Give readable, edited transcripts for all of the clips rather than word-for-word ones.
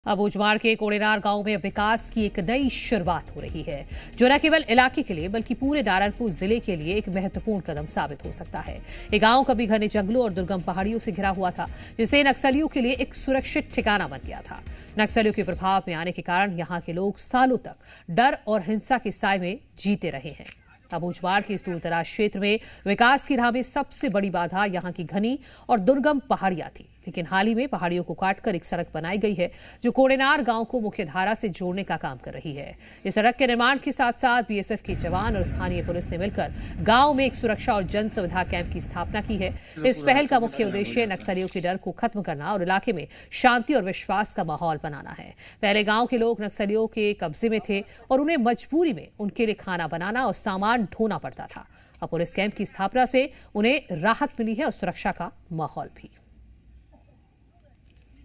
अब उजवाड़ के कोड़ेनार गांव में विकास की एक नई शुरुआत हो रही है, जो न केवल इलाके के लिए बल्कि पूरे नारायणपुर जिले के लिए एक महत्वपूर्ण कदम साबित हो सकता है। ये गांव कभी घने जंगलों और दुर्गम पहाड़ियों से घिरा हुआ था, जिसे नक्सलियों के लिए एक सुरक्षित ठिकाना बन गया था। नक्सलियों के प्रभाव में आने के कारण यहाँ के लोग सालों तक डर और हिंसा के साए में जीते रहे हैं। अब उजवाड़ के इस दूरदराज क्षेत्र में विकास की राह में सबसे बड़ी बाधा यहाँ की घनी और दुर्गम पहाड़ियां थी, लेकिन हाल ही में पहाड़ियों को काटकर एक सड़क बनाई गई है, जो कोड़ेनार गांव को मुख्य धारा से जोड़ने का काम कर रही है। इस सड़क के निर्माण के साथ साथ बीएसएफ के जवान और स्थानीय पुलिस ने मिलकर गांव में एक सुरक्षा और जन सुविधा कैंप की स्थापना की है। इस पहल का मुख्य उद्देश्य नक्सलियों के डर को खत्म करना और इलाके में शांति और विश्वास का माहौल बनाना है। पहले गांव के लोग नक्सलियों के कब्जे में थे और उन्हें मजबूरी में उनके लिए खाना बनाना और सामान ढोना पड़ता था। अब पुलिस कैंप की स्थापना से उन्हें राहत मिली है और सुरक्षा का माहौल भी।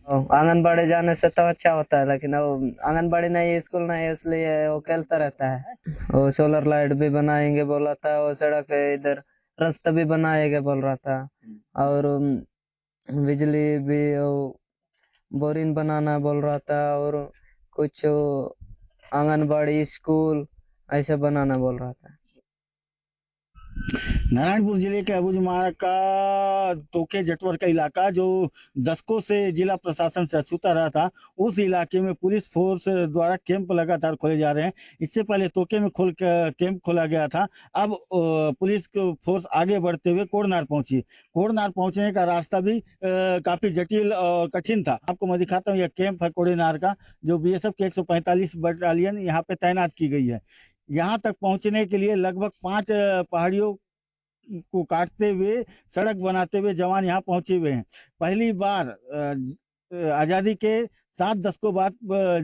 आंगनबाड़ी जाने से तो अच्छा होता है, लेकिन अब आंगनबाड़ी नहीं, स्कूल नहीं, इसलिए वो खेलता रहता है। वो सोलर लाइट भी बनाएंगे बोला था, वो सड़क इधर रास्ता भी बनाएंगे बोल रहा था, और बिजली भी बोरिंग बनाना बोल रहा था, और कुछ आंगनबाड़ी स्कूल ऐसे बनाना बोल रहा था। नारायणपुर जिले के अबूझमाड़ का तोके जटवर का इलाका जो दशकों से जिला प्रशासन से अछूता रहा था, उस इलाके में पुलिस फोर्स द्वारा कैंप लगातार खोले जा रहे हैं। इससे पहले तोके में कैंप खोला गया था। अब पुलिस फोर्स आगे बढ़ते हुए कोड़नार पहुंची। कोड़नार पहुंचने का रास्ता भी काफी जटिल और कठिन था। आपको मैं दिखाता हूँ, यह कैंप है कोड़नार का, जो बीएसएफ के 145 बटालियन यहाँ पे तैनात की गई है। यहाँ तक पहुंचने के लिए लगभग 5 पहाड़ियों को काटते हुए सड़क बनाते हुए जवान यहाँ पहुंचे हुए हैं। पहली बार आजादी के 7 दशकों बाद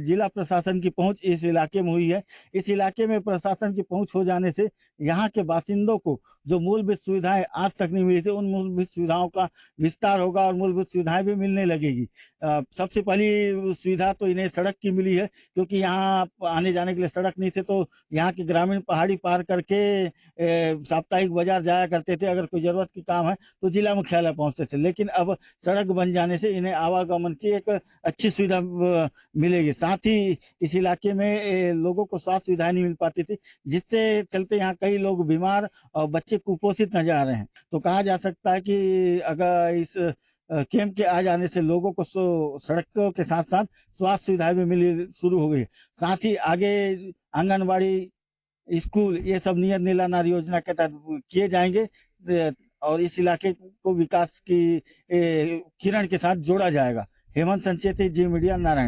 जिला प्रशासन की पहुंच इस इलाके में हुई है। इस इलाके में प्रशासन की पहुंच हो जाने से यहाँ के बासिंदों को जो मूलभूत सुविधाएं आज तक नहीं मिली थी, उन मूलभूत सुविधाओं का विस्तार होगा और मूलभूत सुविधाएं भी मिलने लगेगी। सबसे पहली सुविधा तो इन्हें सड़क की मिली है, क्योंकि यहाँ आने जाने के लिए सड़क नहीं थे, तो यहाँ के ग्रामीण पहाड़ी पार करके साप्ताहिक बाजार जाया करते थे। अगर कोई जरूरत की काम है तो जिला मुख्यालय पहुंचते थे, लेकिन अब सड़क बन जाने से इन्हें आवागमन की एक अच्छी सुविधा मिलेगी। साथ ही इस इलाके में लोगों को स्वास्थ्य सुविधाएं नहीं मिल पाती थी, जिससे चलते यहाँ कई लोग बीमार और बच्चे कुपोषित नजर आ रहे हैं। तो कहा जा सकता है कि अगर इस कैंप के आ जाने से लोगों को सड़कों के साथ साथ स्वास्थ्य सुविधाएं भी मिली शुरू हो गई। साथ ही आगे आंगनबाड़ी, स्कूल, ये सब नियत नीला नार योजना के तहत किए जाएंगे और इस इलाके को विकास की किरण के साथ जोड़ा जाएगा। हेमंत संचेती, जी मीडिया, नारायण।